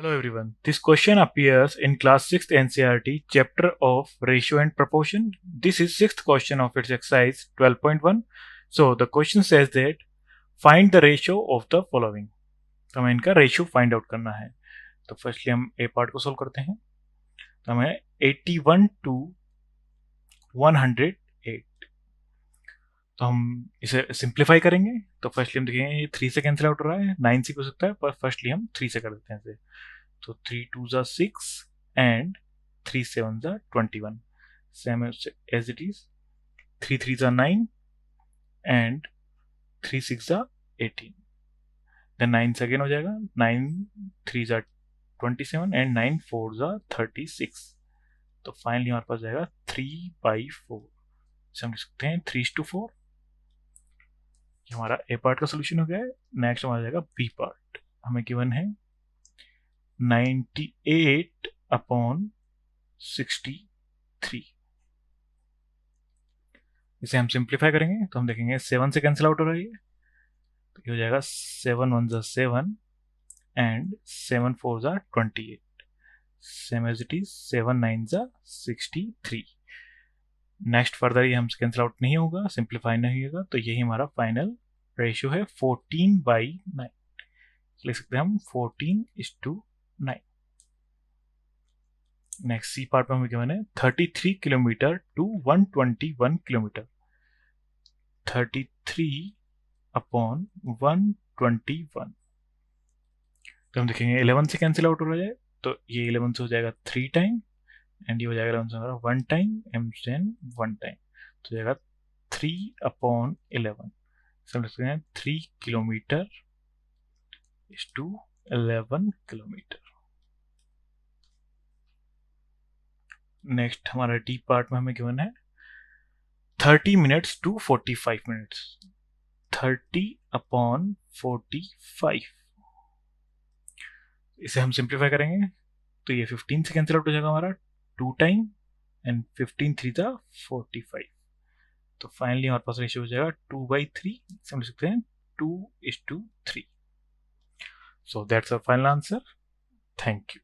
Hello everyone. This question appears in class 6th NCERT chapter of ratio and proportion. This is 6th question of its exercise 12.1. So the question says that find the ratio of the following. तो हमें इनका ratio find out करना है. तो firstly हम ए part को solve करते हैं. तो हमें 81 टू 108. तो हम इसे सिंप्लीफाई करेंगे. तो फर्स्टली हम देखेंगे ये 3 से कैंसिल आउट हो रहा है, 9 से हो सकता है, पर फर्स्टली हम 3 से कर देते हैं इसे. तो 3 2s are 6 and 3 7s are 21. Same as it is. 3 3s are 9 and 3 6 are 18. Then 9 again हो जाएगा. 9 3s are 27 and 9 4s are 36. तो फाइनली हमारे पास जाएगा 3/4. इसे हम लिख सकते हैं 3:4. ये हमारा ए पार्ट का सोल्यूशन हो गया है. नेक्स्ट हमारा जाएगा बी पार्ट. हमें गिवन है 98/63. इसे हम सिंप्लीफाई करेंगे तो हम देखेंगे 7 से कैंसिल आउट हो रही है. तो ये हो जाएगा 7 1s are 7 and 7 4s are 28. Same as it is 7 9s are 63. Next further ये हमसे कैंसिल आउट नहीं होगा, सिंप्लीफाई नहीं होगा. तो यही हमारा फाइनल रेशियो है 14/9. लिख सकते हैं हम 14:9. नेक्स्ट सी पार्ट में हमें गिवन है 33 किलोमीटर टू 121 किलोमीटर. 33/121. तो हम देखेंगे 11 से कैंसिल आउट हो जाए तो ये 11 से हो जाएगा 3 टाइम एंड ये हो जाएगा 11 से हमारा 1 टाइम एंड 1 टाइम. तो हो जाएगा 3/11. हम लिख सकते हैं 3 kilometre is to 11 kilometre. Next हमारा डी पार्ट में हमें गिवन है 30 मिनट्स टू 45 मिनट्स. 30/45. इसे हम सिंप्लीफाई करेंगे तो ये 15 से कैंसिल आउट हो जाएगा हमारा 2 टाइम एंड 15 3 था 45. तो फाइनली हमारे पास रेशियो हो जाएगा 2/3. समझ सकते हैं 2:3. So that's our final answer. Thank you.